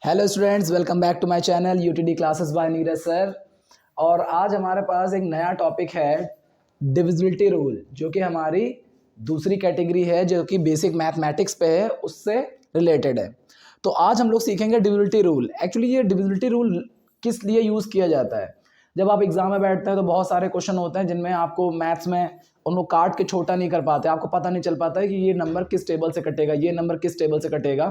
Hello students, welcome back to my channel UTD classes by Neeraj sir. और आज हमारे पास एक नया टॉपिक है डिविजिबिलिटी रूल, जो कि हमारी दूसरी कैटेगरी है, जो कि बेसिक मैथमेटिक्स पे है, उससे रिलेटेड है। तो आज हम लोग सीखेंगे डिविजिबिलिटी रूल। एक्चुअली ये डिविजिबिलिटी रूल किस लिए यूज़ किया जाता है? जब आप एग्जाम में बैठते हैं तो बहुत सारे क्वेश्चन होते हैं जिनमें आपको मैथ्स में उन लोग काट के छोटा नहीं कर पाते, आपको पता नहीं चल पाता है कि ये नंबर किस टेबल से कटेगा, ये नंबर किस टेबल से कटेगा।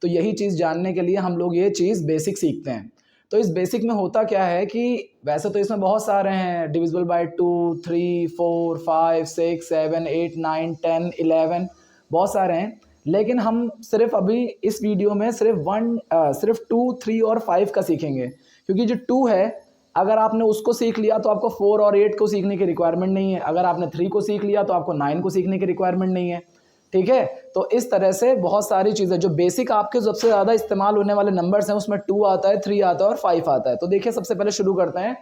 तो यही चीज़ जानने के लिए हम लोग ये चीज़ बेसिक सीखते हैं। तो इस बेसिक में होता क्या है कि वैसे तो इसमें बहुत सारे हैं, डिविजिबल बाय 2, 3, 4, 5, 6, 7, 8, 9, 10, 11, बहुत सारे हैं। लेकिन हम सिर्फ अभी इस वीडियो में सिर्फ 2, 3 और 5 का सीखेंगे, क्योंकि जो 2 है अगर आपने उसको सीख लिया तो आपको 4 और 8 को सीखने की रिक्वायरमेंट नहीं है। अगर आपने 3 को सीख लिया तो आपको 9 को सीखने की रिक्वायरमेंट नहीं है। ठीक है, तो इस तरह से बहुत सारी चीज़ें जो बेसिक आपके सबसे ज़्यादा इस्तेमाल होने वाले नंबर्स हैं, उसमें 2 आता है, 3 आता है और 5 आता है। तो देखिए, सबसे पहले शुरू करते हैं।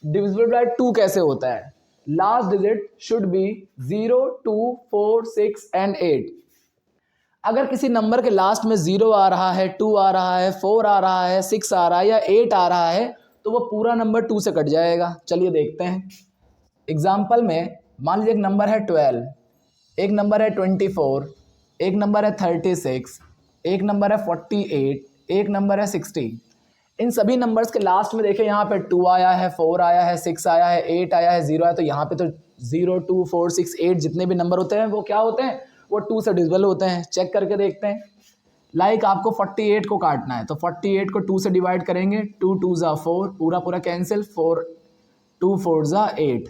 डिविजिबल बाय 2 कैसे होता है? Last digit should be 0, 2, 4, 6 and 8। अगर किसी नंबर के लास्ट में 0 आ रहा है, 2 आ रहा है, 4 आ रहा है, 6 आ रहा है या 8 आ रहा है, तो वो पूरा नंबर 2 से कट जाएगा। चलिए देखते हैं। एग्जाम्पल में मान लीजिए एक नंबर है 12, एक नंबर है 24, एक नंबर है 36, एक नंबर है 48, एक नंबर है 60। इन सभी नंबर्स के लास्ट में देखिए, यहाँ पे 2 आया है, 4 आया है, 6 आया है, 8 आया है, 0 आया है। तो यहाँ पे तो 0, 2, 4, 6, 8 जितने भी नंबर होते हैं वो क्या होते हैं? वो 2 से डिविजिबल होते हैं। चेक करके देखते हैं। लाइक आपको 48 को काटना है तो 48 को 2 से डिवाइड करेंगे, 2 2 ज़ा 4, पूरा पूरा कैंसिल, 4 2 4 ज़ा 8,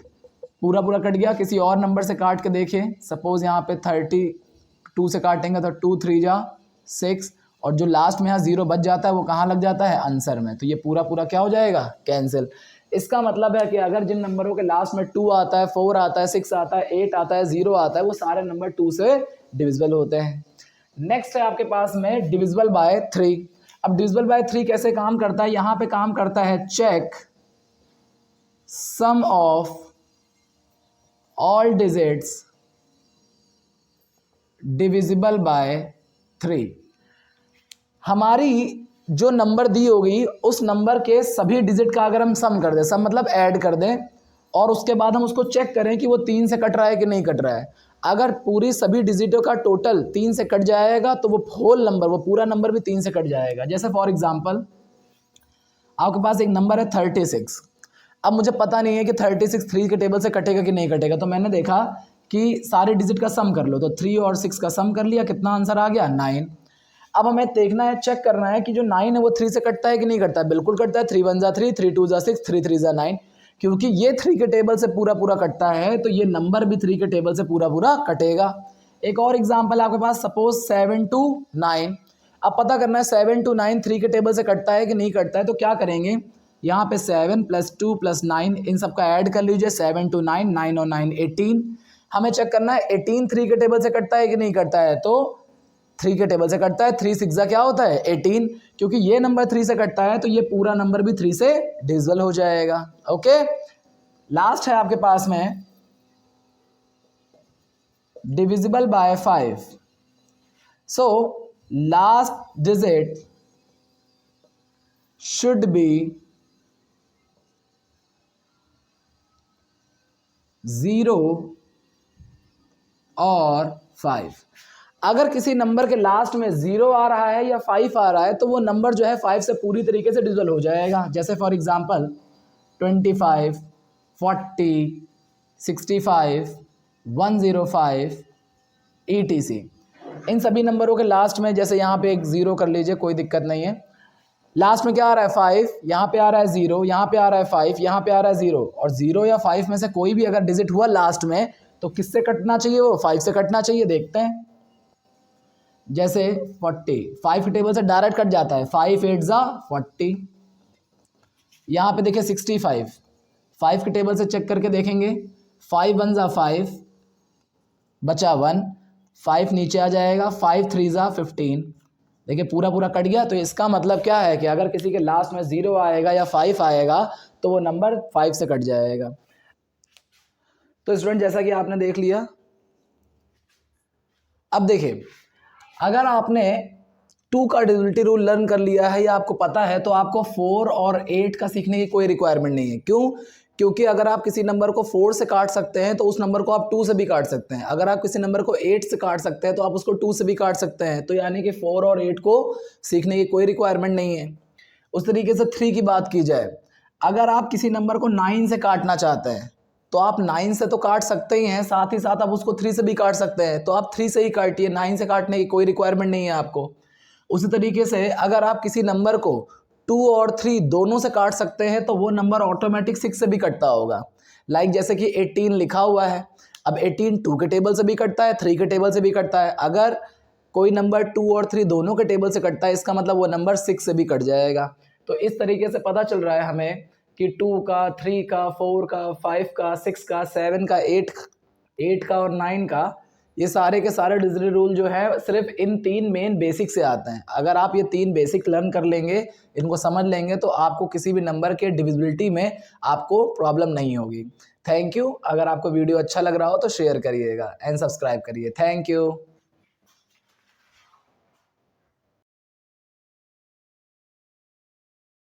पूरा पूरा कट गया। किसी और नंबर से काट के देखिए, सपोज यहाँ पे 32 से काटेंगे तो 2 3 ज़ा 6, और जो लास्ट में यहाँ 0 बच जाता है वो कहाँ लग जाता है? आंसर में। तो ये पूरा पूरा क्या हो जाएगा? कैंसिल। इसका मतलब है कि अगर जिन नंबरों के लास्ट में 2 आता है, 4 आता है, 6 आता है, 8 आता है, 0 आता है, वो सारे नंबर 2 से डिविजिबल होते हैं। नेक्स्ट है आपके पास में डिविजिबल बाय 3। अब डिविजिबल बाय 3 कैसे काम करता है? यहाँ पे काम करता है check sum of all digits divisible by 3। हमारी जो नंबर दी होगी उस नंबर के सभी डिजिट का अगर हम सम कर दें, सम मतलब ऐड कर दें, और उसके बाद हम उसको चेक करें कि वो 3 से कट रहा है कि नहीं कट रहा है। अगर पूरी सभी डिजिटों का टोटल 3 से कट जाएगा तो वो होल नंबर, वो पूरा नंबर भी 3 से कट जाएगा। जैसे फॉर एग्जांपल आपके पास एक नंबर है 36। अब मुझे पता नहीं है कि 36 3 के टेबल से कटेगा कि नहीं कटेगा, तो मैंने देखा कि सारे डिजिट का सम कर लो, तो 3 और 6 का सम कर लिया, कितना आंसर आ गया? 9। अब हमें देखना है, चेक करना है कि जो 9 है वो 3 से कटता है कि नहीं कटता है। बिल्कुल कटता है। 3 1 ज़ा 3, 3 2 ज़ा 6, 3 3 ज़ा 9। क्योंकि ये 3 के टेबल से पूरा पूरा कटता है तो ये नंबर भी 3 के टेबल से पूरा पूरा कटेगा। एक और एग्जांपल आपके पास, सपोज 7 to 9। अब पता करना है 7 to 9 3 के टेबल से कटता है कि नहीं कटता है। तो क्या करेंगे, यहाँ पे 7 + 2 + 9 इन सबका ऐड कर लीजिए। 7 to 9, 9 और 9 18। हमें चेक करना है 18 3 के टेबल से कटता है कि नहीं कटता है। तो 3 के टेबल से कटता है। 3 6 क्या होता है? 18। क्योंकि ये नंबर 3 से कटता है तो ये पूरा नंबर भी 3 से डिविजिबल हो जाएगा। ओके, लास्ट है आपके पास में divisible by 5। So last digit should be 0 और 5। अगर किसी नंबर के लास्ट में 0 आ रहा है या 5 आ रहा है तो वो नंबर जो है 5 से पूरी तरीके से डिविजिबल हो जाएगा। जैसे फॉर एग्जांपल 25, 40, 65, 105 ETC। इन सभी नंबरों के लास्ट में, जैसे यहाँ पे एक 0 कर लीजिए, कोई दिक्कत नहीं है। लास्ट में क्या आ रहा है? 5, यहाँ पे आ रहा है 0, यहाँ पे आ रहा है 5, यहाँ पे आ रहा है 0, और 0 या 5 में से कोई भी अगर डिजिट हुआ लास्ट में तो किससे कटना चाहिए? वो 5 से कटना चाहिए। देखते हैं। जैसे 40, 5 के टेबल से डायरेक्ट कट जाता है, 5 8 ज़ा 40। यहाँ पे देखिए 65, 5 के टेबल से चेक करके देखेंगे, 5 1 ज़ा 5, बचा 1, 5 नीचे आ जाएगा, 5 3 ज़ा 15। देखिए पूरा पूरा कट गया। तो इसका मतलब क्या है कि अगर किसी के लास्ट में 0 आएगा या 5 आएगा तो वो नंबर 5 से कट जाएगा। तो स्टूडेंट, जैसा कि आपने देख लिया, अब देखिए, अगर आपने 2 का डिविजिबिलिटी रूल लर्न कर लिया है या आपको पता है, तो आपको 4 और 8 का सीखने की कोई रिक्वायरमेंट नहीं है। क्यों? क्योंकि अगर आप किसी नंबर को 4 से काट सकते हैं तो उस नंबर को आप 2 से भी काट सकते हैं। अगर आप किसी नंबर को 8 से काट सकते हैं तो आप उसको 2 से भी काट सकते हैं। तो यानी कि 4 और 8 को सीखने की कोई रिक्वायरमेंट नहीं है। उस तरीके से 3 की बात की जाए, अगर आप किसी नंबर को 9 से काटना चाहते हैं तो आप 9 से तो काट सकते ही हैं, साथ ही साथ आप उसको 3 से भी काट सकते हैं। तो आप 3 से ही काटिए, 9 से काटने की कोई रिक्वायरमेंट नहीं है आपको। उसी तरीके से अगर आप किसी नंबर को 2 और 3 दोनों से काट सकते हैं तो वो नंबर ऑटोमेटिक 6 से भी कटता होगा। लाइक जैसे कि 18 लिखा हुआ है, अब 18 2 के टेबल से भी कटता है, 3 के टेबल से भी कटता है। अगर कोई नंबर 2 और 3 दोनों के टेबल से कटता है, इसका मतलब वो नंबर 6 से भी कट जाएगा। तो इस तरीके से पता चल रहा है हमें कि 2 का, 3 का, 4 का, 5 का, 6 का, 7 का, 8 का और 9 का, ये सारे के सारे डिजिटल रूल जो है सिर्फ इन 3 मेन बेसिक से आते हैं। अगर आप ये 3 बेसिक लर्न कर लेंगे, इनको समझ लेंगे, तो आपको किसी भी नंबर के डिविजिबिलिटी में आपको प्रॉब्लम नहीं होगी। Thank you. अगर आपको वीडियो अच्छा लग रहा हो तो शेयर करिएगा एंड सब्सक्राइब करिए। Thank you.